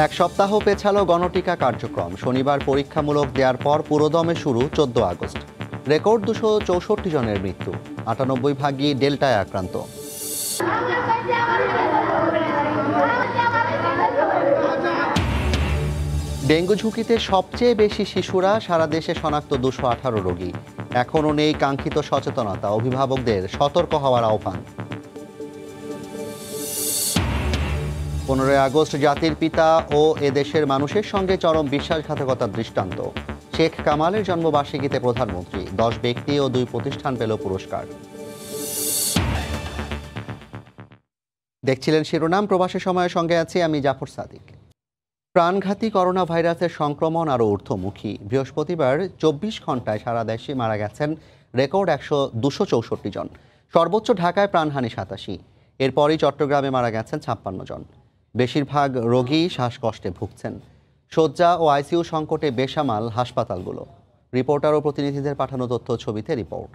এক সপ্তাহ পেছালো গণটিকা কার্যক্রম। শনিবার পরীক্ষামূলক দেওয়ার পর পুরোদমে শুরু 14 আগস্ট। রেকর্ড 264 জনের মৃত্যু, 98 ভাগই ডেল্টায় আক্রান্ত। ডেঙ্গু ঝুঁকিতে সবচেয়ে বেশি শিশুরা, সারা দেশে শনাক্ত 218 রোগী। এখনও নেই কাঙ্ক্ষিত সচেতনতা, অভিভাবকদের সতর্ক হওয়ার আহ্বান। 15 আগস্ট জাতির পিতা ও এদেশের মানুষের সঙ্গে চরম বিশ্বাসঘাতকতার দৃষ্টান্ত। শেখ কামালের জন্মবার্ষিকীতে প্রধানমন্ত্রী, 10 ব্যক্তি ও 2 প্রতিষ্ঠান পেল পুরস্কার। দেখছিলেন শিরোনাম। প্রবাসী সময়ের সঙ্গে আছি আমি জাফর সাদিক। প্রাণঘাতী করোনা ভাইরাসের সংক্রমণ আরও ঊর্ধ্বমুখী। বৃহস্পতিবার 24 ঘন্টায় সারা দেশে মারা গেছেন রেকর্ড 264 জন। সর্বোচ্চ ঢাকায় প্রাণহানি 87। এরপরই চট্টগ্রামে মারা গেছেন 56 জন। বেশিরভাগ রোগী শ্বাসকষ্টে ভুগছেন। শয্যা ও আইসিইউ সংকটে বেসামাল হাসপাতালগুলো। রিপোর্টার ও প্রতিনিধিদের পাঠানো তথ্য ছবিতে রিপোর্ট।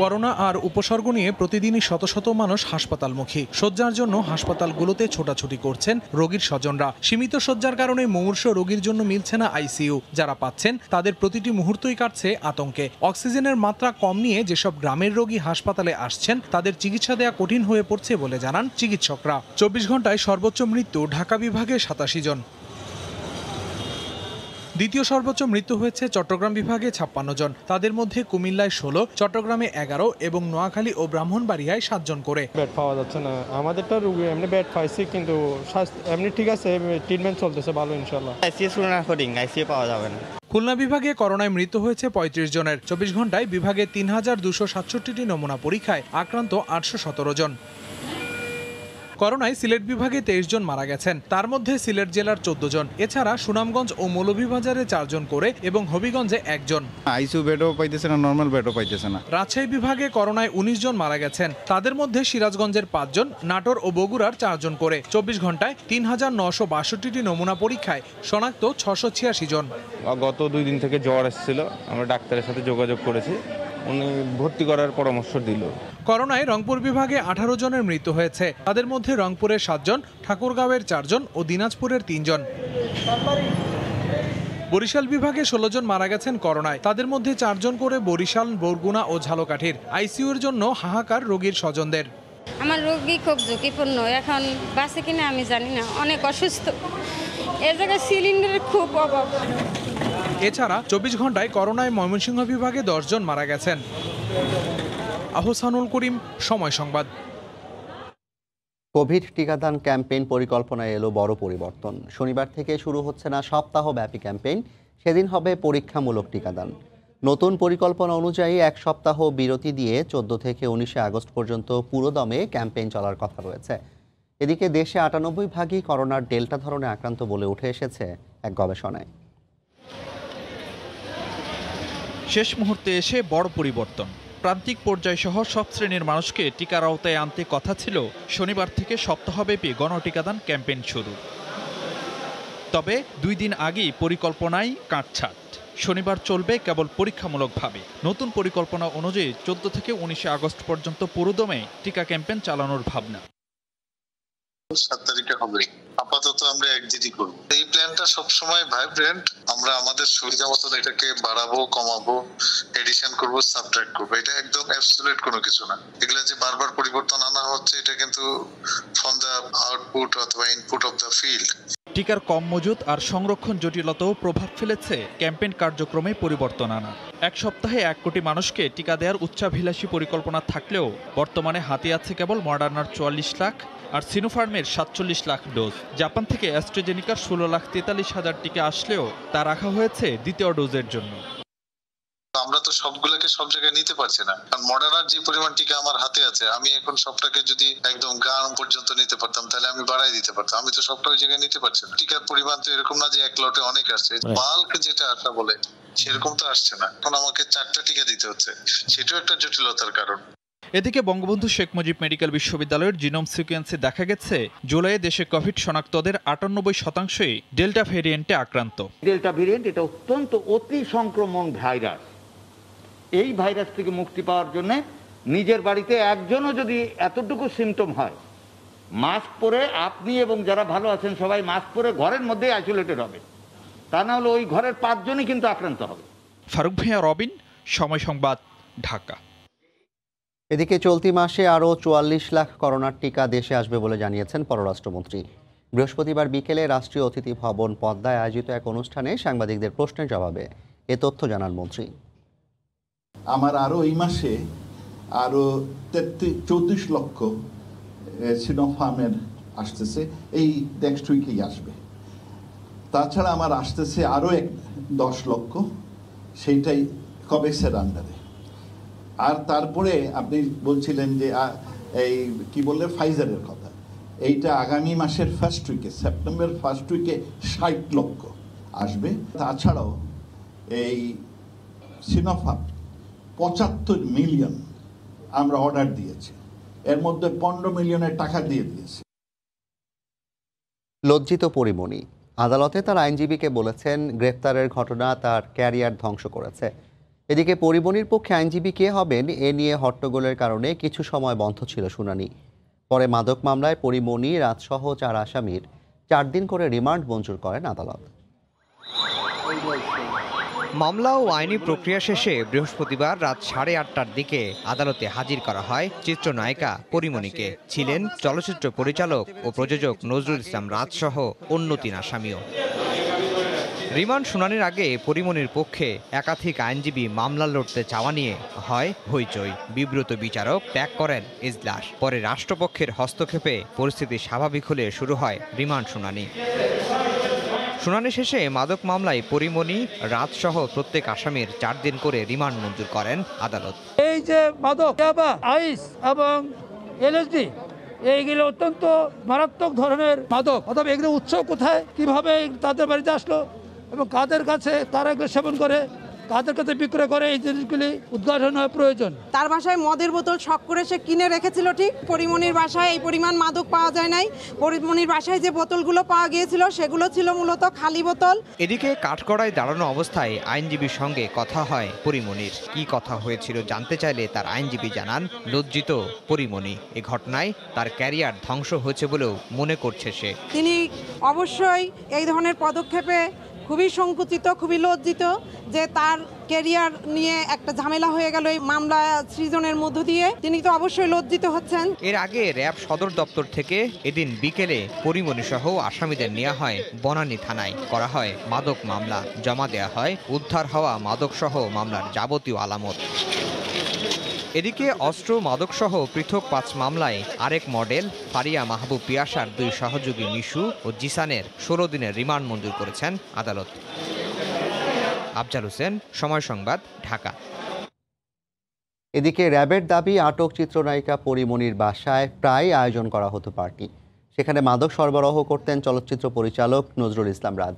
করোনা আর উপসর্গ নিয়ে প্রতিদিনই শত শত মানুষ হাসপাতালমুখী। শয্যার জন্য হাসপাতালগুলোতে ছোটাছুটি করছেন রোগীর স্বজনরা। সীমিত শয্যার কারণে মুমূর্ষ রোগীর জন্য মিলছে না আইসিইউ। যারা পাচ্ছেন তাদের প্রতিটি মুহূর্তই কাটছে আতঙ্কে। অক্সিজেনের মাত্রা কম নিয়ে যেসব গ্রামের রোগী হাসপাতালে আসছেন তাদের চিকিৎসা দেওয়া কঠিন হয়ে পড়ছে বলে জানান চিকিৎসকরা। 24 ঘন্টায় সর্বোচ্চ মৃত্যু ঢাকা বিভাগে 87 জন। দ্বিতীয় সর্বোচ্চ মৃত্যু হয়েছে চট্টগ্রাম বিভাগে 56 জন। তাদের মধ্যে কুমিল্লায় 16, চট্টগ্রামে 11 এবং নোয়াখালী ও ব্রাহ্মণবাড়িয়ায় 7 জন করে। বেড পাওয়া যাচ্ছে না। আমাদেরটা রোগী এমনি বেড পাইছি, কিন্তু এমনি ঠিক আছে, ট্রিটমেন্ট চলতেছে ভালো ইনশাআল্লাহ। আইসিইউ পাওয়া যাবে না। খুলনা বিভাগে করোনায় মৃত্যু হয়েছে 35 জনের। 24 ঘন্টায় বিভাগে 3267টি নমুনা পরীক্ষায় আক্রান্ত 817 জন। করোনায় সিলেট বিভাগে 23 জন মারা গেছেন। তার মধ্যে সিলেট জেলার 14 জন। এছাড়া সুনামগঞ্জ ও মৌলভীবাজারে 4 জন করে এবং হবিগঞ্জে 1 জন। আইসিইউ বেডও পাইতেছে না, নরমাল বেডও পাইতেছে না। রাজশাহী বিভাগে করোনায় 19 জন মারা গেছেন। তাদের মধ্যে সিরাজগঞ্জের 5 জন, নাটোর ও বগুড়ার 4 জন করে। 24 ঘন্টায় 3962টি নমুনা পরীক্ষায় শনাক্ত 686 জন। গত 2 দিন থেকে জ্বর এসেছিল, আমরা ডাক্তারের সাথে যোগাযোগ করেছি, উনি ভর্তি করার পরামর্শ দিল। করোনায় রংপুর বিভাগে 18 জনের মৃত্যু হয়েছে। তাদের মধ্যে রংপুরের 7 জন, ঠাকুরগাঁওয়ের 4 জন ও দিনাজপুরের 3 জন। বরিশাল বিভাগে 16 জন মারা গেছেন করোনায়। তাদের মধ্যে 4 জন করে বরিশাল, বরগুনা ও ঝালকাঠির। আইসিইউর জন্য হাহাকার রোগীর স্বজনদের। আমার রোগী খুব ঝুঁকিপূর্ণ, এখন বাঁচে কিনা আমি জানি না, অনেক অসুস্থ। এ জায়গায় সিলিন্ডারের খুব অভাব। এছাড়া 24 ঘন্টায় করোনায় ময়মনসিংহ বিভাগে 10 জন মারা গেছেন। আহসানুল করিম, সময় সংবাদ। কোভিড টিকাদান ক্যাম্পেইন পরিকল্পনায় এলো বড় পরিবর্তন। শনিবার থেকে শুরু হচ্ছে না সপ্তাহব্যাপী ক্যাম্পেইন, সেদিন হবে পরীক্ষামূলক টিকাদান। নতুন পরিকল্পনা অনুযায়ী 1 সপ্তাহ বিরতি দিয়ে 14 থেকে 19 আগস্ট পর্যন্ত পুরোদমে ক্যাম্পেইন চলার কথা রয়েছে। এদিকে দেশে 98 ভাগই করোনার ডেল্টা ধরনে আক্রান্ত বলে উঠে এসেছে এক গবেষণায়। শেষ মুহূর্তে এসে বড় পরিবর্তন। প্রান্তিক পর্যায় সহ সব শ্রেণীর মানুষকে টিকার আওতায় আনতে কথা ছিল শনিবার থেকে সপ্তাহব্যাপী গণটিকাদান ক্যাম্পেইন শুরু। তবে 2 দিন আগেই পরিকল্পনায় কাটছাঁট। শনিবার চলবে কেবল পরীক্ষামূলকভাবে। নতুন পরিকল্পনা অনুযায়ী 14 থেকে 19 আগস্ট পর্যন্ত পুরোদমে টিকা ক্যাম্পেইন চালানোর ভাবনা। 7 তারিখে হবে। আপাতত আমরা একদিনই করব। এই প্ল্যানটা সবসময় ভাইব্রেন্ট। আমরা আমাদের সুবিধা মতন এটাকে বাড়াবো, কমাবো, এডিশন করব, সাবট্রাক্ট করব। এটা একদম অ্যাবসলিউট কোনো কিছু না। এগুলা যে বারবার পরিবর্তন আনা হচ্ছে, এটা কিন্তু ফ্রম দ্য আউটপুট অথবা ইনপুট অফ দ্য ফিল্ড। টিকার কম মজুত আর সংরক্ষণ জটিলতাও প্রভাব ফেলেছে ক্যাম্পেইন কার্যক্রমে পরিবর্তন আনা। 1 সপ্তাহে 1 কোটি মানুষকে টিকা দেওয়ার উচ্চাভিলাষী পরিকল্পনা থাকলেও বর্তমানে হাতে আছে কেবল মডার্নার 44 লাখ আর সিনোফার্মের 47 লাখ ডোজ। জাপান থেকে অ্যাস্ট্রাজেনিকার 16,43,000 টিকা আসলেও তা রাখা হয়েছে দ্বিতীয় ডোজের জন্য। আমরা তো সবগুলোকে সব জায়গায় নিতে পারছি না, কারণ মডার্নার যে পরিমাণ টিকা আমার হাতে আছে, আমি এখন সবটাকে যদি একদম গ্রাম পর্যন্ত নিতে পারতাম তাহলে আমি বাড়াই দিতে পারতাম। আমি তো সবটা ওই জায়গায় নিতে পারছি না। টিকার পরিমাণ তো এরকম না যে 1 লটে অনেক আসছে। বাল্ক যেটা আসা বলে সেরকম তো আসছে না। এখন আমাকে 4টা টিকা দিতে হচ্ছে, সেটাও একটা জটিলতার কারণ। এদিকে বঙ্গবন্ধু শেখ মুজিব মেডিকেল বিশ্ববিদ্যালয়ের জিনোম সিকোয়েন্সে দেখা গেছে জুলাইয়ে দেশে কোভিড শনাক্তদের 98%ই ডেল্টা ভেরিয়েন্টে আক্রান্ত। ডেল্টা ভেরিয়েন্ট এটা অত্যন্ত অতি সংক্রমণ ভাইরাস। এই ভাইরাস থেকে মুক্তি পাওয়ার জন্য নিজের বাড়িতে একজনও যদি এতটুকু সিমটম হয় মাস্ক পরে আপনি এবং যারা ভালো আছেন সবাই মাস্ক পরে ঘরের মধ্যেই আইসোলেটেড হবে, তা না হলে ওই ঘরের 5 জনই কিন্তু আক্রান্ত হবে। ফারুক ভাইয়া, রবিন, সময় সংবাদ, ঢাকা। এদিকে চলতি মাসে আরও 44 লাখ করোনার টিকা দেশে আসবে বলে জানিয়েছেন পররাষ্ট্রমন্ত্রী। বৃহস্পতিবার বিকেলে রাষ্ট্রীয় অতিথি ভবন পদ্মায় আয়োজিত এক অনুষ্ঠানে সাংবাদিকদের প্রশ্নের জবাবে এ তথ্য জানান মন্ত্রী। আমার আরও এই মাসে আরও 34 লক্ষ সিনোফার্মের আসতেছে, এই নেক্সট উইকেই আসবে। তাছাড়া আমার আসতেছে আরও 10 লক্ষ, সেইটাই কবেক্সের আন্ডারে। আর তারপরে আপনি বলছিলেন যে এই কি বললে ফাইজারের কথা, এইটা আগামী মাসের ফার্স্ট উইকে, সেপ্টেম্বর ফার্স্ট উইকে 60 লক্ষ আসবে। তাছাড়াও এই সিনোফার্ম 75 মিলিয়ন আমরা অর্ডার দিয়েছি, এর মধ্যে 15 মিলিয়নের টাকা দিয়ে দিয়েছি। লজ্জিত পরিমণি আদালতে তার আইনজীবীকে বলেছেন গ্রেপ্তারের ঘটনা তার ক্যারিয়ার ধ্বংস করেছে। এদিকে পরিমণির পক্ষে আইনজীবী কে হবেন এ নিয়ে হট্টগোলের কারণে কিছু সময় বন্ধ ছিল শুনানি। পরে মাদক মামলায় পরিমণি, রাজসহ 4 আসামির 4 দিন করে রিমান্ড মঞ্জুর করেন আদালত। মামলা ও আইনি প্রক্রিয়া শেষে বৃহস্পতিবার রাত 8:30টার দিকে আদালতে হাজির করা হয় চিত্রনায়িকা পরিমণিকে। ছিলেন চলচ্চিত্র পরিচালক ও প্রযোজক নজরুল ইসলাম রাজসহ অন্য 3 আসামিও। রিমান্ড শুনানির আগে পরিমণির পক্ষে একাধিক আইনজীবী মামলা লড়তে চাওয়া নিয়ে হয় হইচই। বিব্রত বিচারক ত্যাগ করেন ইজলাস। পরে রাষ্ট্রপক্ষের হস্তক্ষেপে পরিস্থিতি স্বাভাবিক হলে শুরু হয় রিমান্ড শুনানি। শুনানি শেষে মাদক মামলায় পরিমণি, রাজসহ প্রত্যেক আসামির 4 দিন করে রিমান্ড মঞ্জুর করেন আদালত। এই যে মাদক, আইস এবং এলএসডি, এইগুলো অত্যন্ত মারাত্মক ধরনের মাদক। অথবা এগুলো উৎস কোথায়, কিভাবে তাদের বাড়িতে আসলো এবং কাদের কাছে তারা এগুলো সেবন করে, কাদের কাছে বিক্রয় করে, এই জিনিসগুলি উদ্ঘাটন হওয়া প্রয়োজন। তার বাসায় মদের বোতল শখ করে সে কিনে রেখেছিল ঠিক। পরিমণির বাসায় এই পরিমাণ মাদক পাওয়া যায় নাই। পরিমণির বাসায় যে বোতলগুলো পাওয়া গিয়েছিল সেগুলো ছিল মূলত খালি বোতল। এদিকে কাঠগড়ায় দাঁড়ানো অবস্থায় আইনজীবীর সঙ্গে কথা হয় পরিমণির। কি কথা হয়েছিল জানতে চাইলে তার আইনজীবী জানান, লজ্জিত পরিমণি। এ ঘটনায় তার ক্যারিয়ার ধ্বংস হয়েছে বলেও মনে করছে সে। তিনি অবশ্যই এই ধরনের পদক্ষেপে খুবই সংকুচিত, খুবই লজ্জিত যে তার ক্যারিয়ার নিয়ে একটা ঝামেলা হয়ে গেল এই মামলা সৃজনের মধ্য দিয়ে। তিনি তো অবশ্যই লজ্জিত হচ্ছেন। এর আগে র্যাব সদর দপ্তর থেকে এদিন বিকেলে পরিমণি সহ আসামিদের নেওয়া হয় বনানী থানায়। করা হয় মাদক মামলা, জমা দেয়া হয় উদ্ধার হওয়া মাদক সহ মামলার যাবতীয় আলামত। এদিকে অস্ত্র, মাদক সহ পৃথক 5 মামলায় আরেক মডেল ফারিয়া মাহবুব পিয়াসার 2 সহযোগী মিশু ও জিসানের 16 দিনের রিমান্ড মঞ্জুর করেছেন আদালত। আফজাল হোসেন, সময় সংবাদ, ঢাকা। এদিকে র্যাবের দাবি আটক চিত্রনায়িকা পরিমণির বাসায় প্রায় আয়োজন করা হতো পার্টি। সেখানে মাদক সরবরাহ করতেন চলচ্চিত্র পরিচালক নজরুল ইসলাম রাজ।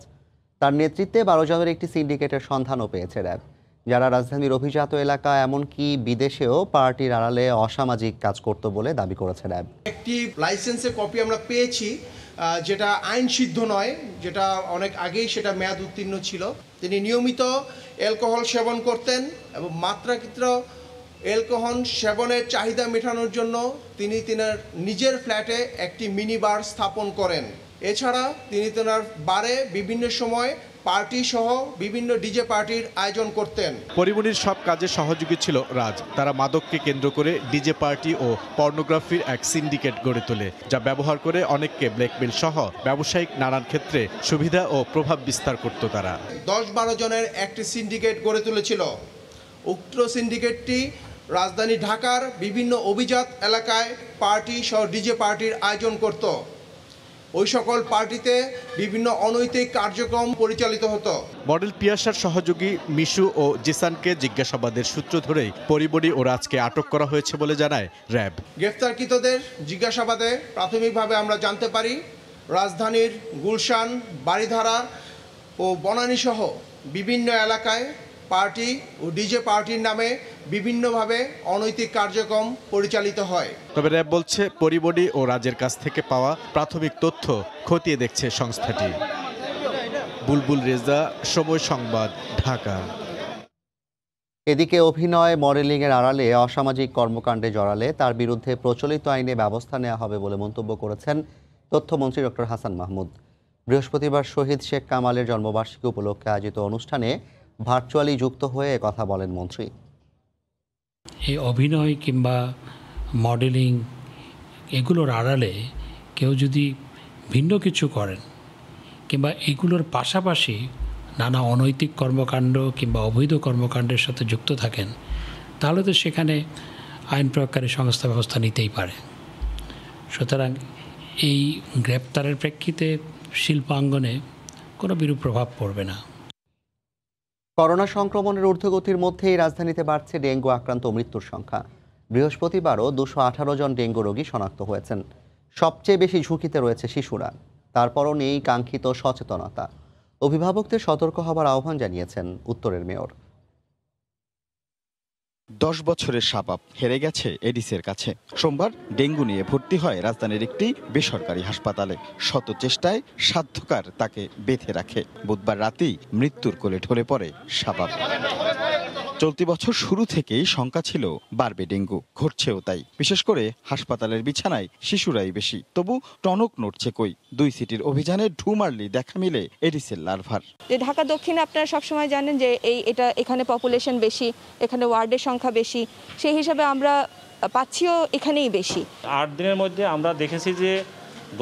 তার নেতৃত্বে 12 জনের একটি সিন্ডিকেটের সন্ধানও পেয়েছে র্যাব, যারা রাজধানীর অভিজাত এলাকা এমনকি বিদেশেও পার্টির আড়ালে অসামাজিক কাজ করত বলে দাবি করেছে র্যাব। একটি লাইসেন্সের কপি আমরা পেয়েছি, যেটা আইন সিদ্ধ নয়, যেটা অনেক আগেই সেটা মেয়াদ উত্তীর্ণ ছিল। তিনি নিয়মিত অ্যালকোহল সেবন করতেন এবং মাত্রাতিরিক্ত অ্যালকোহল সেবনের চাহিদা মেটানোর জন্য তিনি তার নিজের ফ্ল্যাটে একটি মিনি বার স্থাপন করেন। এছাড়া তিনি তার বারে বিভিন্ন সময় পার্টি সহ বিভিন্ন ডিজে পার্টির আয়োজন করতেন। পরিমণির সব কাজে সহযোগী ছিল রাজ। তারা মাদককে কেন্দ্র করে ডিজে পার্টি ও পর্নোগ্রাফির এক সিন্ডিকেট গড়ে তোলে, যা ব্যবহার করে অনেককে ব্ল্যাকমেল সহ ব্যবসায়িক নানান ক্ষেত্রে সুবিধা ও প্রভাব বিস্তার করত তারা। 10-12 জনের একটি সিন্ডিকেট গড়ে তুলেছিল। উক্ত সিন্ডিকেটটি রাজধানী ঢাকার বিভিন্ন অভিজাত এলাকায় পার্টি সহ ডিজে পার্টির আয়োজন করত। ওই সকল পার্টিতে বিভিন্ন অনৈতিক কার্যক্রম পরিচালিত হতো। মডেল পিয়াসার সহযোগী মিশু ও জিসানকে জিজ্ঞাসাবাদের সূত্র ধরেই পরিমণি ও রাজকে আটক করা হয়েছে বলে জানায় র্যাব। গ্রেফতারকৃতদের জিজ্ঞাসাবাদে প্রাথমিকভাবে আমরা জানতে পারি রাজধানীর গুলশান, বারিধারা ও বনানী সহ বিভিন্ন এলাকায় পার্টি ও ডিজে পার্টির নামে বিভিন্নভাবে অনৈতিক কার্যক্রম পরিচালিত হয়। তবে র্যাব বলছে পরিমণি ও রাজের কাছ থেকে পাওয়া প্রাথমিক তথ্য খতিয়ে দেখছে সংস্থাটি। বুলবুল রেজা, সময় সংবাদ, ঢাকা। এদিকে অভিনয় মডেলিংয়ের আড়ালে অসামাজিক কর্মকাণ্ডে জড়ালে তার বিরুদ্ধে প্রচলিত আইনে ব্যবস্থা নেওয়া হবে বলে মন্তব্য করেছেন তথ্যমন্ত্রী ডক্টর হাসান মাহমুদ। বৃহস্পতিবার শহীদ শেখ কামালের জন্মবার্ষিকী উপলক্ষে আয়োজিত অনুষ্ঠানে ভার্চুয়ালি যুক্ত হয়ে কথা বলেন মন্ত্রী। এই অভিনয় কিংবা মডেলিং এগুলোর আড়ালে কেউ যদি ভিন্ন কিছু করেন কিংবা এগুলোর পাশাপাশি নানা অনৈতিক কর্মকাণ্ড কিংবা অবৈধ কর্মকাণ্ডের সাথে যুক্ত থাকেন, তাহলে তো সেখানে আইন প্রয়োগকারী সংস্থা ব্যবস্থা নিতেই পারে। সুতরাং এই গ্রেপ্তারের প্রেক্ষিতে শিল্পাঙ্গনে কোনো বিরূপ প্রভাব পড়বে না। করোনা সংক্রমণের ঊর্ধ্বগতির মধ্যেই রাজধানীতে বাড়ছে ডেঙ্গু আক্রান্ত ও মৃত্যুর সংখ্যা। বৃহস্পতিবারও 218 জন ডেঙ্গু রোগী শনাক্ত হয়েছেন। সবচেয়ে বেশি ঝুঁকিতে রয়েছে শিশুরা। তারপরও নেই কাঙ্ক্ষিত সচেতনতা। অভিভাবকদের সতর্ক হবার আহ্বান জানিয়েছেন উত্তরের মেয়র। 10 বছরের শাবাব হেরে গেছে এডিসের কাছে। সোমবার ডেঙ্গু নিয়ে ভর্তি হয় রাজধানীর একটি বেসরকারি হাসপাতালে। শত চেষ্টায় সাধ্যকার তাকে বেঁধে রাখে। বুধবার রাতেই মৃত্যুর কোলে ঢলে পড়ে শাবাব। চলতি বছর শুরু থেকেই শঙ্কা ছিল বাড়বে ডেঙ্গু, ঘটছেও তাই। বিশেষ করে হাসপাতালের বিছানায় শিশুরাই বেশি। তবু টনক নড়ছে কই। 2 সিটির অভিযানে ঢু মারলি দেখা মিলে এডিসের লার্ভার। ঢাকা দক্ষিণে আপনারা সবসময় জানেন যে এখানে পপুলেশন বেশি, এখানে ওয়ার্ডের সংখ্যা বেশি, সেই হিসাবে আমরা পাচ্ছিও এখানেই বেশি। 8 দিনের মধ্যে আমরা দেখেছি যে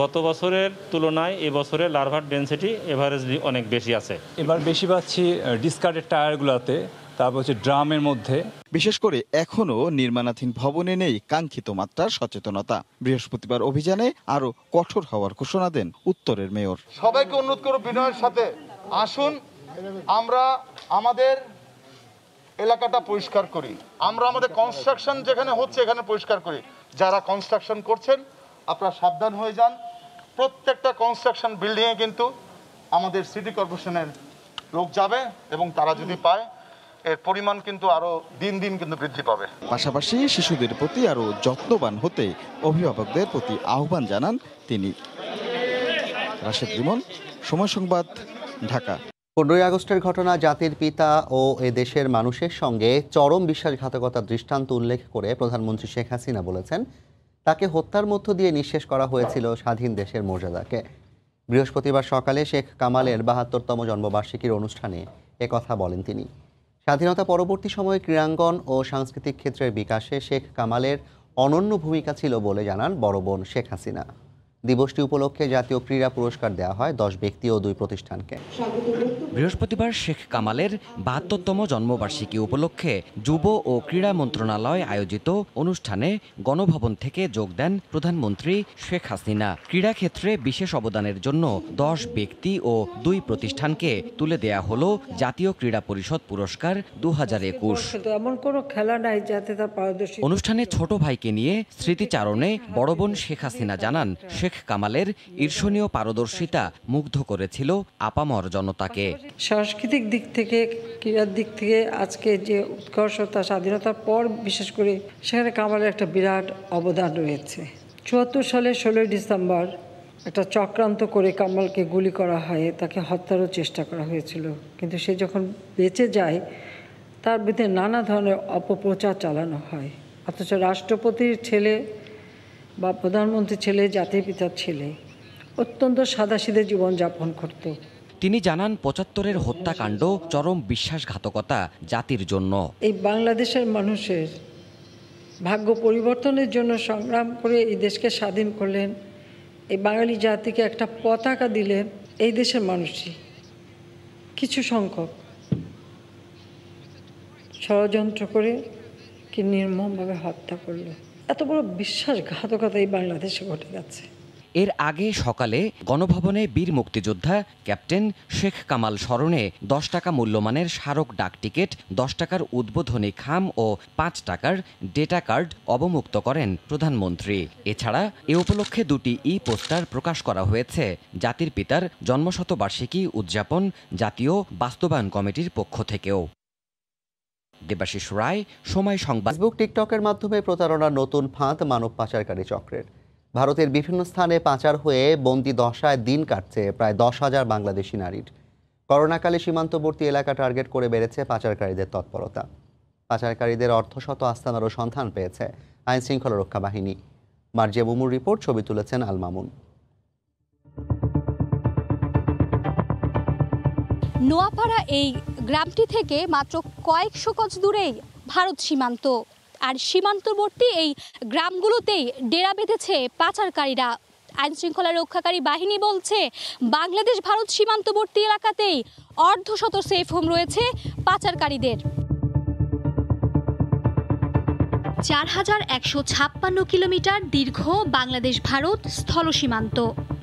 গত বছরের তুলনায় এবছরে লার্ভার ডেনসিটি এভারেজলি অনেক বেশি আছে। এবার বেশি পাচ্ছি ডিসকার্ডেড টায়ারগুলোতে, তারপর হচ্ছে ড্রামের মধ্যে। বিশেষ করে এখনও নির্মাণাধীন ভবনে নেই কাঙ্ক্ষিত মাত্রার সচেতনতা। বৃহস্পতিবার অভিযানে আরও কঠোর হওয়ার ঘোষণা দেন উত্তরের মেয়র। সবাইকে অনুরোধ করব বিনয়ের সাথে, আসুন আমরা আমাদের এলাকাটা পরিষ্কার করি। আমরা আমাদের কনস্ট্রাকশন যেখানে হচ্ছে এখানে পরিষ্কার করি। যারা কনস্ট্রাকশন করছেন আপনারা সাবধান হয়ে যান। প্রত্যেকটা কনস্ট্রাকশন বিল্ডিংয়ে কিন্তু আমাদের সিটি কর্পোরেশনের লোক যাবে এবং তারা যদি পায় এর পরিমাণ কিন্তু আরো দিন দিন কিন্তু বৃদ্ধি পাবে। পাশাপাশি শিশুদের প্রতি আরো যত্নবান হতে অভিভাবকদের প্রতি আহ্বান জানান তিনি। রাশেদ রিমন, সময় সংবাদ, ঢাকা। 15ই আগস্টের ঘটনা জাতির পিতা ও এ দেশের মানুষের সঙ্গে চরম বিশ্বাসঘাতকতার দৃষ্টান্ত উল্লেখ করে প্রধানমন্ত্রী শেখ হাসিনা বলেছেন, তাকে হত্যার মধ্য দিয়ে নিঃশেষ করা হয়েছিল স্বাধীন দেশের মর্যাদাকে। বৃহস্পতিবার সকালে শেখ কামালের 72তম জন্মবার্ষিকীর অনুষ্ঠানে একথা বলেন তিনি। স্বাধীনতা পরবর্তী সময়ে ক্রীড়াঙ্গন ও সাংস্কৃতিক ক্ষেত্রের বিকাশে শেখ কামালের অনন্য ভূমিকা ছিল বলে জানান বড় বোন শেখ হাসিনা। দিবসটি উপলক্ষে জাতীয় ক্রীড়া পুরস্কার দেওয়া হয় 10 ব্যক্তি ও 2 প্রতিষ্ঠানকে। বৃহস্পতিবার শেখ কামালের 72তম জন্মবার্ষিকী উপলক্ষে যুব ও ক্রীড়া মন্ত্রণালয় আয়োজিত অনুষ্ঠানে গণভবন থেকে যোগ দেন প্রধানমন্ত্রী শেখ হাসিনা। ক্রীড়াক্ষেত্রে বিশেষ অবদানের জন্য 10 ব্যক্তি ও 2 প্রতিষ্ঠানকে তুলে দেয়া হলো জাতীয় ক্রীড়া পরিষদ পুরস্কার 2021। এমন কোনো খেলা নাই যাতে তার পারদর্শী। অনুষ্ঠানে ছোট ভাইকে নিয়ে স্মৃতিচারণে বড় বোন শেখ হাসিনা জানান, শেখ কামালের ঈর্ষণীয় পারদর্শিতা মুগ্ধ করেছিল আপামর জনতাকে। সাংস্কৃতিক দিক থেকে, ক্রীড়ার দিক থেকে আজকে যে উৎকর্ষতা স্বাধীনতার পর বিশেষ করে সেখানে কামালের একটা বিরাট অবদান রয়েছে। 74 সালের 16 ডিসেম্বর একটা চক্রান্ত করে কামালকে গুলি করা হয়, তাকে হত্যারও চেষ্টা করা হয়েছিল। কিন্তু সে যখন বেঁচে যায় তার বিরুদ্ধে নানা ধরনের অপপ্রচার চালানো হয়। অথচ রাষ্ট্রপতির ছেলে বা প্রধানমন্ত্রীর ছেলে, জাতির পিতার ছেলে অত্যন্ত সাদাসিধে জীবনযাপন করত। তিনি জানান, 75-এর হত্যাকাণ্ড চরম বিশ্বাসঘাতকতা জাতির জন্য। এই বাংলাদেশের মানুষের ভাগ্য পরিবর্তনের জন্য সংগ্রাম করে এই দেশকে স্বাধীন করলেন, এই বাঙালি জাতিকে একটা পতাকা দিলেন এই দেশের মানুষই। কিছু সংখ্যক ষড়যন্ত্র করে কি নির্মমভাবে হত্যা করলো। এত বড় বিশ্বাসঘাতকতা এই বাংলাদেশে ঘটে গেছে। এর আগে সকালে গণভবনে বীর মুক্তিযোদ্ধা ক্যাপ্টেন শেখ কামাল স্মরণে 10 টাকা মূল্যমানের স্মারক ডাক টিকিট, 10 টাকার উদ্বোধনী খাম ও 5 টাকার ডেটা কার্ড অবমুক্ত করেন প্রধানমন্ত্রী। এছাড়া এ উপলক্ষে 2টি পোস্টার প্রকাশ করা হয়েছে জাতির পিতার জন্মশতবার্ষিকী উদযাপন জাতীয় বাস্তবায়ন কমিটির পক্ষ থেকেও। দেবাশিস রায়, সময় সংবাদ। ফেসবুক, টিকটকের মাধ্যমে প্রতারণার নতুন ফাঁদ মানব পাচারকারী চক্রের। ভারতের বিভিন্ন স্থানে পাচার হয়ে বন্দি দশায় দিন কাটছে প্রায় 10,000 বাংলাদেশি নারীর। করোনাকালে সীমান্তবর্তী এলাকা টার্গেট করে বেড়েছে পাচারকারীদের তৎপরতা। পাচারকারীদের অর্ধশত আস্তানারও সন্ধান পেয়েছে আইন শৃঙ্খলা রক্ষা বাহিনী। মার্জিয়া মুমুর রিপোর্ট, ছবি তুলেছেন আল মামুন। নোয়াপাড়া এই গ্রামটি থেকে মাত্র কয়েকশো গজ দূরেই ভারত সীমান্ত, আর সীমান্তবর্তী এই গ্রামগুলোতেই ডেরা বেঁধেছে পাচারকারীরা। আইন শৃঙ্খলা রক্ষাকারী বাহিনী বলছে বাংলাদেশ ভারত সীমান্তবর্তী এলাকাতেই অর্ধশত সেফ হোম রয়েছে পাচারকারীদের। 4156 কিলোমিটার দীর্ঘ বাংলাদেশ ভারত স্থল সীমান্ত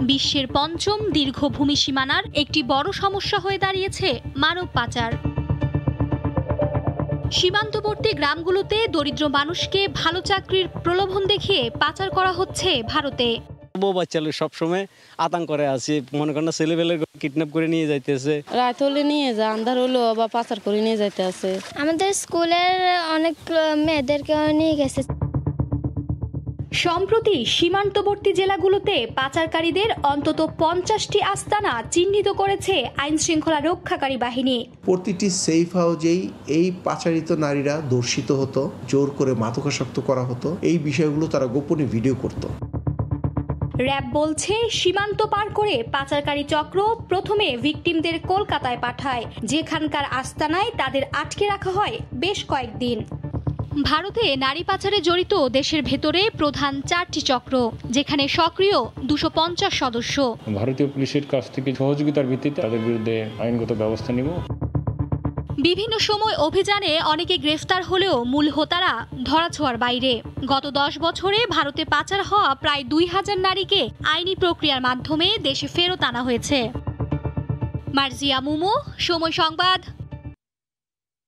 বিশ্বের পঞ্চম দীর্ঘ ভূমি সীমানার একটি বড় সমস্যা হয়ে দাঁড়িয়েছে মানব পাচার। সীমান্তবর্তী গ্রামগুলোতে দরিদ্র মানুষকে ভালো চাকরির প্রলোভন দেখিয়ে পাচার করা হচ্ছে ভারতে। বউ বাচ্চালে সবসময় আতঙ্ক করে আছে, মনে করেন ছেলেবেলে কিডন্যাপ করে নিয়ে যাইতেছে, রাত হলে নিয়ে যায়, আন্ধার হলো বা পাচার করে নিয়ে যাইতে আছে। আমাদের স্কুলের অনেক মেয়েদেরকে নিয়ে গেছে। সম্প্রতি সীমান্তবর্তী জেলাগুলোতে পাচারকারীদের অন্তত 50টি আস্তানা চিহ্নিত করেছে আইন শৃঙ্খলা রক্ষাকারী বাহিনী। প্রতিটি সেফ হাউজেই এই পাচারিত নারীরা ধর্ষিত হতো, জোর করে মাদকাসক্ত করা হতো। এই বিষয়গুলো তারা গোপনে ভিডিও করত। র্যাব বলছে সীমান্ত পার করে পাচারকারী চক্র প্রথমে ভিকটিমদের কলকাতায় পাঠায়, যেখানকার আস্তানায় তাদের আটকে রাখা হয় বেশ কয়েকদিন। ভারতে নারী পাচারে জড়িত দেশের ভেতরে প্রধান 4টি চক্র, যেখানে সক্রিয় 250 সদস্য। ভারতীয় পুলিশের কাছ থেকে সহযোগিতার ভিত্তিতে তাদের বিরুদ্ধে আইনগত ব্যবস্থা নিব। বিভিন্ন সময় অভিযানে অনেকে গ্রেফতার হলেও মূল হোতারা ধরাছোঁয়ার বাইরে। গত 10 বছরে ভারতে পাচার হওয়া প্রায় 2000 নারীকে আইনি প্রক্রিয়ার মাধ্যমে দেশে ফেরত আনা হয়েছে। মার্জিয়া মুমু, সময় সংবাদ।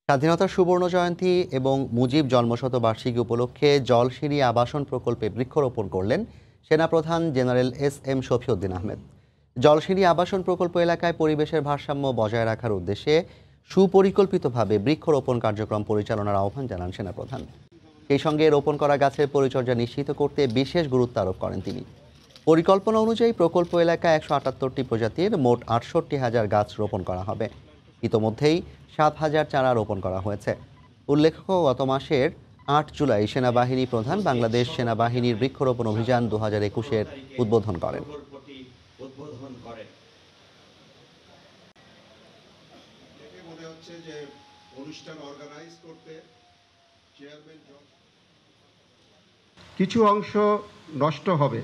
স্বাধীনতার সুবর্ণ জয়ন্তী এবং মুজিব জন্মশতবার্ষিকী উপলক্ষে জলসিঁড়ি আবাসন প্রকল্পে বৃক্ষরোপণ করলেন সেনাপ্রধান জেনারেল এস.এম. শফিউদ্দিন আহমেদ। জলসিঁড়ি আবাসন প্রকল্প এলাকায় পরিবেশের ভারসাম্য বজায় রাখার উদ্দেশ্যে সুপরিকল্পিতভাবে বৃক্ষরোপণ কার্যক্রম পরিচালনার আহ্বান জানান সেনাপ্রধান। সেই সঙ্গে রোপণ করা গাছের পরিচর্যা নিশ্চিত করতে বিশেষ গুরুত্ব আরোপ করেন তিনি। পরিকল্পনা অনুযায়ী প্রকল্প এলাকায় 178টি প্রজাতির মোট 68,000 গাছ রোপণ করা হবে। ইতোমধ্যেই 7,000 চারা রোপণ করা হয়েছে। উল্লেখ্য, গত মাসের 8 জুলাই সেনাবাহিনী প্রধান বাংলাদেশ সেনাবাহিনীর বৃক্ষরোপণ অভিযান 2021-এর উদ্বোধন করেন। কিছু অংশ নষ্ট হবে,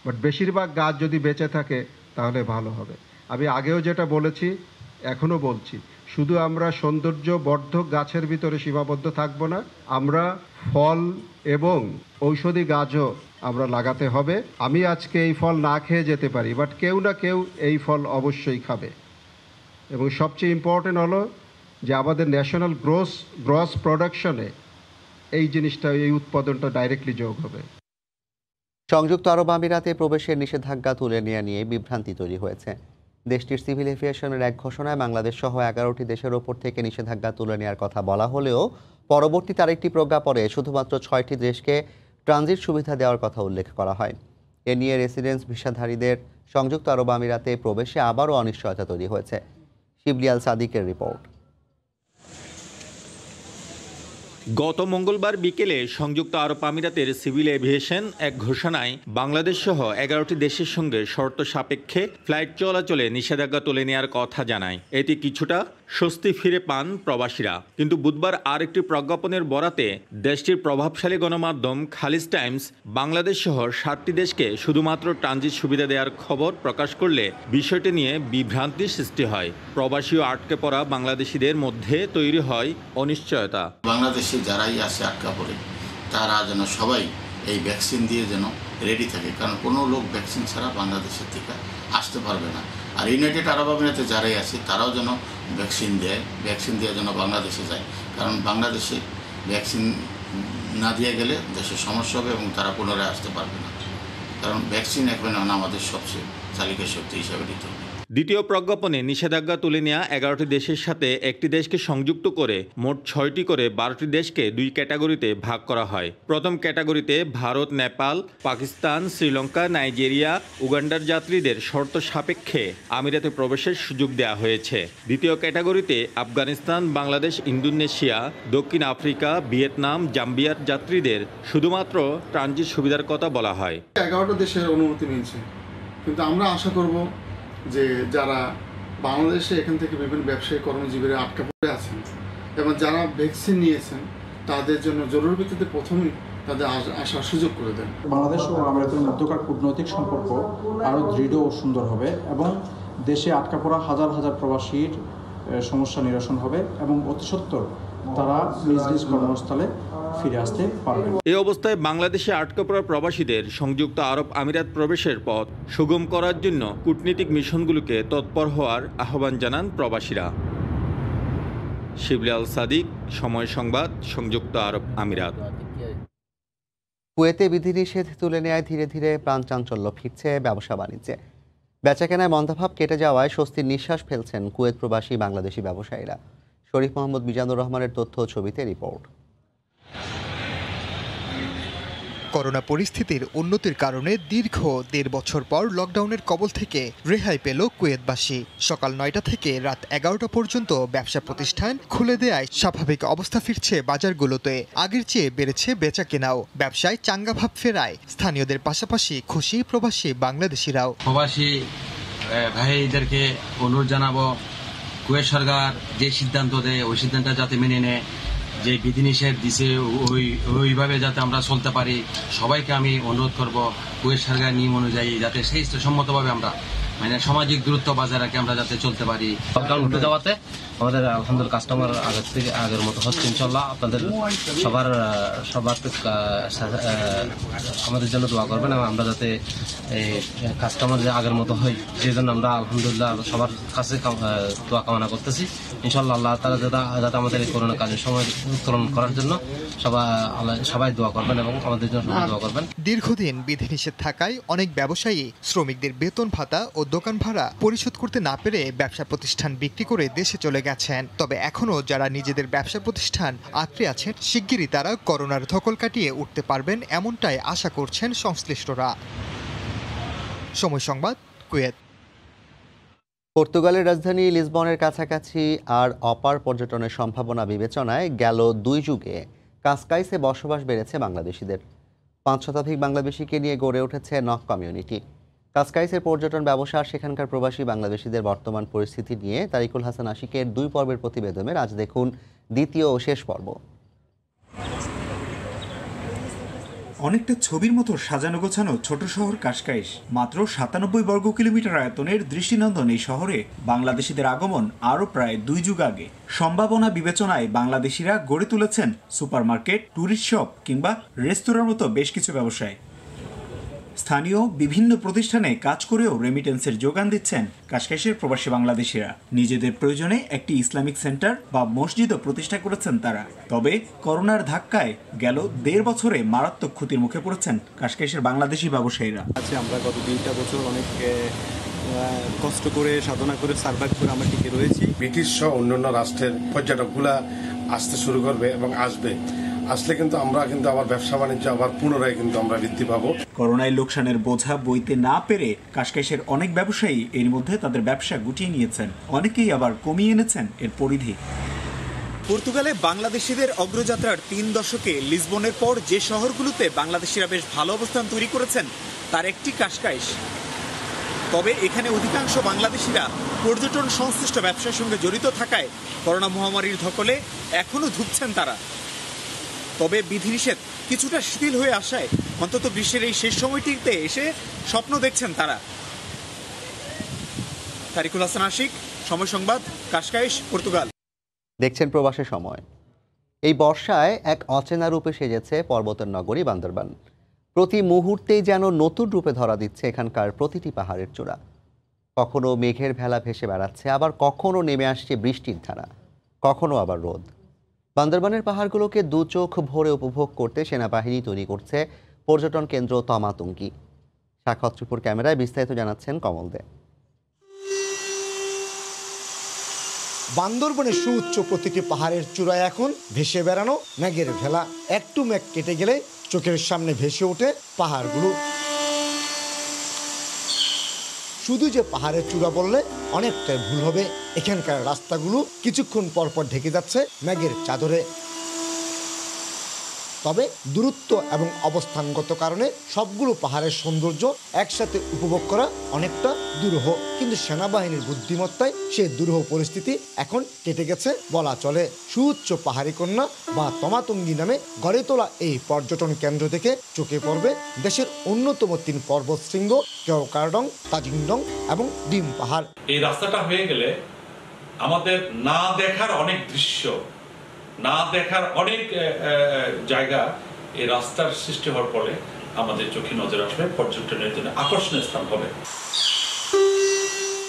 বাট বেশিরভাগ গাছ যদি বেঁচে থাকে তাহলে ভালো হবে। আমি আগেও যেটা বলেছি, এখনও বলছি, শুধু আমরা সৌন্দর্য বর্ধক গাছের ভিতরে সীমাবদ্ধ থাকবো না, আমরা ফল এবং ঔষধি গাছও আমরা লাগাতে হবে। আমি আজকে এই ফল না খেয়ে যেতে পারি, বাট কেউ না কেউ এই ফল অবশ্যই খাবে। এবং সবচেয়ে ইম্পর্টেন্ট হলো যে আমাদের ন্যাশনাল গ্রস প্রোডাকশনে এই জিনিসটা, এই উৎপাদনটা ডাইরেক্টলি যোগ হবে। সংযুক্ত আরব আমিরাতে প্রবেশের নিষেধাজ্ঞা তুলে নেওয়া নিয়ে বিভ্রান্তি তৈরি হয়েছে। দেশটির সিভিল এভিয়েশনের এক ঘোষণায় বাংলাদেশ সহ 11টি দেশের ওপর থেকে নিষেধাজ্ঞা তুলে নেওয়ার কথা বলা হলেও পরবর্তীতে আরেকটি প্রজ্ঞাপনে শুধুমাত্র 6টি দেশকে ট্রানজিট সুবিধা দেওয়ার কথা উল্লেখ করা হয়। এ নিয়ে রেসিডেন্স ভিসাধারীদের সংযুক্ত আরব আমিরাতে প্রবেশে আবারও অনিশ্চয়তা তৈরি হয়েছে। শিবলি আল সাদিকের রিপোর্ট। গত মঙ্গলবার বিকেলে সংযুক্ত আরব আমিরাতের সিভিল এভিয়েশন এক ঘোষণায় বাংলাদেশ সহ 11টি দেশের সঙ্গে শর্ত সাপেক্ষে ফ্লাইট চলাচলে নিষেধাজ্ঞা তুলে নেওয়ার কথা জানায়। এতে কিছুটা স্বস্তি ফিরে পান প্রবাসীরা। কিন্তু বুধবার আরেকটি প্রজ্ঞাপনের বরাতে দেশটির প্রভাবশালী গণমাধ্যম খালিজ টাইমস বাংলাদেশ সহ 7টি দেশকে শুধুমাত্র ট্রানজিট সুবিধা দেওয়ার খবর প্রকাশ করলে বিষয়টি নিয়ে বিভ্রান্তির সৃষ্টি হয়। প্রবাসী ও আটকে পড়া বাংলাদেশিদের মধ্যে তৈরি হয় অনিশ্চয়তা। বাংলাদেশে যারাই আসে আটকা পড়ে, তারা যেন সবাই এই ভ্যাকসিন দিয়ে যেন রেডি থাকে, কারণ কোনো লোক ভ্যাকসিন ছাড়া বাংলাদেশের থেকে আসতে পারবে না। আর ইউনাইটেড আরব আমিরাতে যারাই আছে তারাও যেন ভ্যাকসিন দিয়ে যেন বাংলাদেশে যায়, কারণ বাংলাদেশে ভ্যাকসিন না দিয়ে গেলে দেশের সমস্যা হবে এবং তারা পুনরায় আসতে পারবে না। কারণ ভ্যাকসিন এখন আমাদের সবচেয়ে চালিকা শক্তি হিসাবে দিতে হবে। দ্বিতীয় প্রজ্ঞাপনে নিষেধাজ্ঞা তুলে নেওয়া 11টি দেশের সাথে একটি দেশকে সংযুক্ত করে মোট 6টি করে 12টি দেশকে 2 ক্যাটাগরিতে ভাগ করা হয়। প্রথম ক্যাটাগরিতে ভারত, নেপাল, পাকিস্তান, শ্রীলঙ্কা, নাইজেরিয়া, উগান্ডার যাত্রীদের শর্ত সাপেক্ষে আমিরাতে প্রবেশের সুযোগ দেওয়া হয়েছে। দ্বিতীয় ক্যাটাগরিতে আফগানিস্তান, বাংলাদেশ, ইন্দোনেশিয়া, দক্ষিণ আফ্রিকা, ভিয়েতনাম, জাম্বিয়ার যাত্রীদের শুধুমাত্র ট্রানজিট সুবিধার কথা বলা হয়। 11টা দেশের অনুমতি নিয়েছে, কিন্তু আমরা আশা করব যে যারা বাংলাদেশে এখান থেকে বিভিন্ন ব্যবসায়ী কর্মজীবীরা আটকা পড়ে আছেন এবং যারা ভ্যাকসিন নিয়েছেন তাদের জন্য জরুরি ভিত্তিতে প্রথমেই তাদের আসার সুযোগ করে দেন। বাংলাদেশ ও আমিরাতের মধ্যকার কূটনৈতিক সম্পর্ক আরও দৃঢ় ও সুন্দর হবে এবং দেশে আটকা পড়া হাজার হাজার প্রবাসীর সমস্যা নিরসন হবে এবং অতি সত্বর তারা নিজ নিজ কর্মস্থলে ফিরে আসতে পারবেন। এই অবস্থায় বাংলাদেশে আটকা পড়া প্রবাসীদের সংযুক্ত আরব আমিরাত প্রবেশের পথ সুগম করার জন্য কূটনীতিক মিশনগুলোকে তৎপর হওয়ার আহ্বান জানান প্রবাসীরা। শিবলি আল সাদিক, সময় সংবাদ, সংযুক্ত আরব আমিরাত। কুয়েতে বিধিনিষেধ তুলে নেয় ধীরে ধীরে প্রাণ চাঞ্চল্য ফিরছে ব্যবসা বাণিজ্যে। বেচাকেনায় মন্দাভাব কেটে যাওয়ায় স্বস্তির নিঃশ্বাস ফেলছেন কুয়েত প্রবাসী বাংলাদেশি ব্যবসায়ীরা। শরীফ মোহাম্মদ মিজানুর রহমানের তথ্য ছবিতে রিপোর্ট। করোনা পরিস্থিতির উন্নতির কারণে দীর্ঘ 1.5 বছর পর লকডাউনের কবল থেকে রেহাই পেল কুয়েতবাসী। সকাল 9টা থেকে রাত 11টা পর্যন্ত ব্যবসা প্রতিষ্ঠান খুলে দেয়ায় স্বাভাবিক অবস্থা ফিরছে বাজারগুলোতে। আগের চেয়ে বেড়েছে বেচা কেনাও। ব্যবসায় চাঙ্গা ভাব ফেরায় স্থানীয়দের পাশাপাশি খুশি প্রবাসী বাংলাদেশিরাও। প্রবাসী ভাইদেরকে অনুরোধ জানাবো, কুয়েত সরকার যে সিদ্ধান্ত দেয় ওই সিদ্ধান্তটা যাতে মেনে নেয়, যে বিধিনিষেধ দিছে ওইভাবে যাতে আমরা চলতে পারি। সবাইকে আমি অনুরোধ করব কুয়েত সরকার নিয়ম অনুযায়ী যাতে সেই সম্মতভাবে আমরা মানে সামাজিক দূরত্ব বজায় রাখে আমরা যাতে চলতে পারি। লকডাউন উঠে যাওয়াতে আমাদের আলহামদুলিল্লাহ কাস্টমার আগের মতো হচ্ছে ইনশাল্লাহ। আপনাদের সবার আমাদের জন্য দোয়া করবেন এবং আমরা যাতে কাস্টমার যে আগের মতো হয় সেই জন্য আমরা আলহামদুলিল্লাহ সবার কাছে দোয়া কামনা করতেছি। ইনশাল্লাহ আল্লাহ তাআলা যাতে আমাদের এই করোনা কালীন সময় উত্তরণ করার জন্য সবাই দোয়া করবেন এবং আমাদের জন্য দোয়া করবেন। দীর্ঘদিন বিধিনিষেধ থাকায় অনেক ব্যবসায়ী শ্রমিকদের বেতন ভাতা ও দোকান ভাড়া পরিশোধ করতে না পেরে ব্যবসা প্রতিষ্ঠান বিক্রি করে দেশে চলে গেছেন। তবে এখনো যারা নিজেদের ব্যবসা প্রতিষ্ঠান আঁকড়ে আছেন শিগগিরই তারা করোনার ধকল কাটিয়ে উঠতে পারবেন এমনটাই আশা করছেন সংশ্লিষ্টরা। সময় সংবাদ, কুয়েত। পর্তুগালের রাজধানী লিসবনের কাছাকাছি আর অপার পর্যটনের সম্ভাবনা বিবেচনায় গেল 2 যুগে কাসকাইসে বসবাস বেড়েছে বাংলাদেশিদের। 5 শতাধিক বাংলাদেশিকে নিয়ে গড়ে উঠেছে নক কমিউনিটি। কাসকাইসের পর্যটন ব্যবসা আর সেখানকার প্রবাসী বাংলাদেশিদের বর্তমান পরিস্থিতি নিয়ে তারিকুল হাসান আশিকের 2 পর্বের প্রতিবেদনের আজ দেখুন দ্বিতীয় ও শেষ পর্ব। অনেকটা ছবির মতো সাজানো গোছানো ছোট শহর কাসকাইস। মাত্র 97 বর্গ কিলোমিটার আয়তনের দৃষ্টিনন্দন এই শহরে বাংলাদেশিদের আগমন আরও প্রায় 2 যুগ আগে। সম্ভাবনা বিবেচনায় বাংলাদেশিরা গড়ে তুলেছেন সুপারমার্কেট, ট্যুরিস্ট শপ কিংবা রেস্তোরাঁর মতো বেশ কিছু ব্যবসায়। স্থানীয় বিভিন্ন প্রতিষ্ঠানে কাজ করেও রেমিটেন্সের যোগান দিচ্ছেন কাসকাইসের প্রবাসী বাংলাদেশিরা। নিজেদের প্রয়োজনে একটি ইসলামিক সেন্টার বা মসজিদও প্রতিষ্ঠা করেছেন তারা। তবে করোনার ধাক্কায় গেল 1.5 বছরে মারাত্মক ক্ষতির মুখে পড়েছেন কাসকাইসের বাংলাদেশি ব্যবসায়ীরা। আমরা গত 2টা বছর অনেক কষ্ট করে সাধনা করে সার্ভাইভ করে আমরা টিকে রয়েছি। ব্রিটিশ সহ অন্যান্য রাষ্ট্রের পর্যটকগুলা আসতে শুরু করবে এবং আসলে কিন্তু আমরা আবার ব্যবসা বাণিজ্য আবার পুনরায় কিন্তু আমরা বৃদ্ধি পাবো। করোনায় লোকসানের বোঝা বইতে না পেরে কাসকাইসের অনেক ব্যবসায়ী এর মধ্যে তাদের ব্যবসা গুটিয়ে নিয়েছেন, অনেকেই আবার কমিয়ে এনেছেন এর পরিধি। পর্তুগালে বাংলাদেশিদের অগ্রযাত্রার 3 দশকে লিসবনের পর যে শহরগুলোতে বাংলাদেশিরা বেশ ভালো অবস্থান তৈরি করেছেন তার একটি কাসকাইস। তবে এখানে অধিকাংশ বাংলাদেশিরা পর্যটন সংশ্লিষ্ট ব্যবসার সঙ্গে জড়িত থাকায় করোনা মহামারীর ধকলে এখনো ধুঁকছেন তারা। তবে বিধিনিষেধ কিছুটা শিথিল হয়ে আসায় অন্তত গ্রীষ্মের এই শেষ সময়টিতে এসে স্বপ্ন দেখছেন তারা। তারিকুল হাসান আশিক, সময় সংবাদ, কাসকাইস, পর্তুগাল। দেখছেন প্রবাসের সময়। এই বর্ষায় এক অচেনা রূপে সেজেছে পর্বতের নগরী বান্দরবান। প্রতি মুহূর্তেই যেন নতুন রূপে ধরা দিচ্ছে এখানকার প্রতিটি পাহাড়ের চূড়া। কখনো মেঘের ভেলা ভেসে বেড়াচ্ছে, আবার কখনো নেমে আসছে বৃষ্টির ধারা, কখনো আবার রোদ। বান্দরবানের পাহাড়গুলোকে 2 চোখ ভরে উপভোগ করতে সেনাবাহিনী তৈরি করছে পর্যটন কেন্দ্র তমাতঙ্গি। সাক্ষাৎ ত্রিপুর ক্যামেরায় বিস্তারিত জানাচ্ছেন কমল দে। বান্দরবনের সুউচ্চ প্রতিটি পাহাড়ের চূড়ায় এখন ভেসে বেড়ানো মেঘের ভেলা। একটু মেঘ কেটে গেলে চোখের সামনে ভেসে ওঠে পাহাড়গুলো। শুধু যে পাহাড়ের চূড়া বললে অনেকটাই ভুল হবে। এখানকার রাস্তাগুলো কিছুক্ষণ পরপর ঢেকে যাচ্ছে মেঘের চাদরে। তবে দূরত্ব এবং অবস্থানগত কারণে সবগুলো পাহাড়ের সৌন্দর্য একসাথে উপভোগ করা অনেকটা দুরূহ। কিন্তু সেনাবাহিনীর বুদ্ধিমত্তায় সে দুরূহ পরিস্থিতি এখন কেটে গেছে বলা চলে। সুউচ্চ পাহাড়ি কন্যা বা তমাতঙ্গি নামে গড়ে তোলা এই পর্যটন কেন্দ্র থেকে চোখে পড়বে দেশের অন্যতম 3 পর্বত শৃঙ্গ কেওকার্ডং, তাজিংডং এবং ডিম পাহাড়। এই রাস্তাটা হয়ে গেলে আমাদের না দেখার অনেক দৃশ্য, না দেখার অনেক জায়গা এই রাস্তার সৃষ্টি হওয়ার ফলে আমাদের চোখে নজর আসবে, পর্যটনের জন্য আকর্ষণীয় স্থান হবে।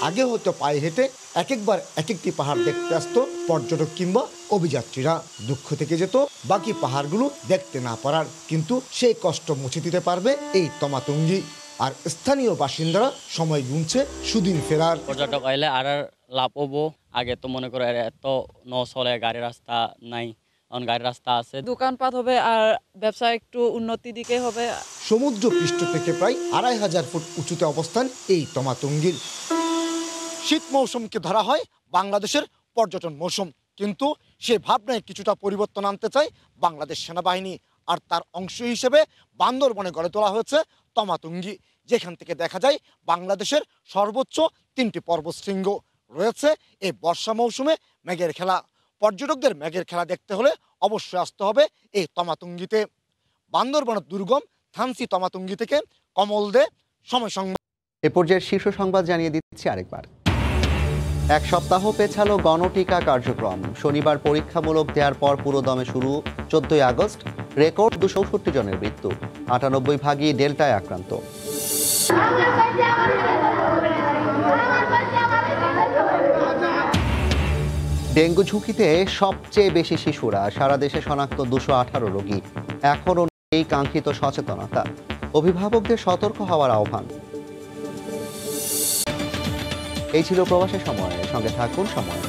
আগে হয়তো পায়ে হেঁটে একবার এক একটি পাহাড় দেখতে আসতো পর্যটক কিংবা অভিযাত্রীরা। দুঃখ থেকে যেত বাকি পাহাড়গুলো দেখতে না পারার, কিন্তু সেই কষ্ট মুছে দিতে পারবে এই তমাতঙ্গি। আর স্থানীয় বাসিন্দারা সময় গুনছে সুদিন ফেরার। পর্যটক আইলে আর লাভ হবো। আগে তো মনে করো এত চলে, গাড়ি রাস্তা নাই, এখন গাড়ি রাস্তা আছে, দোকানপাট হবে আর ব্যবসা একটু উন্নতি দিকে হবে। সমুদ্র পৃষ্ঠ থেকে প্রায় 2500 ফুট উঁচুতে অবস্থান এই তমাতঙ্গির। শীত মৌসুমকে ধরা হয় বাংলাদেশের পর্যটন মৌসুম, কিন্তু সে ভাবনায় কিছুটা পরিবর্তন আনতে চায় বাংলাদেশ সেনাবাহিনী। আর তার অংশ হিসেবে বান্দরবনে গড়ে তোলা হয়েছে তমাতঙ্গি, যেখান থেকে দেখা যায় বাংলাদেশের সর্বোচ্চ 3টি পর্বত শৃঙ্গ। রয়েছে এই বর্ষা মৌসুমে মেঘের খেলা। পর্যটকদের মেঘের খেলা দেখতে হলে অবশ্যই আসতে হবে এই তমাতঙ্গিতে। বান্দরবনের দুর্গম থানসি তমাতঙ্গি থেকে কমল দে, সময় সংবাদ। এ পর্যায়ের শীর্ষ সংবাদ জানিয়ে দিচ্ছি আরেকবার। 1 সপ্তাহ পেছালো গণটিকা কার্যক্রম। শনিবার পরীক্ষামূলক দেওয়ার পর পুরোদমে শুরু 14 আগস্ট। রেকর্ড 264 জনের মৃত্যু, 98 ভাগই ডেল্টায় আক্রান্ত। ডেঙ্গু ঝুঁকিতে সবচেয়ে বেশি শিশুরা। সারা দেশে শনাক্ত 218 রোগী। এখনও এই কাঙ্ক্ষিত সচেতনতা। অভিভাবকদের সতর্ক হওয়ার আহ্বান। এই ছিল প্রবাসের সময়। সঙ্গে থাকুন সময়।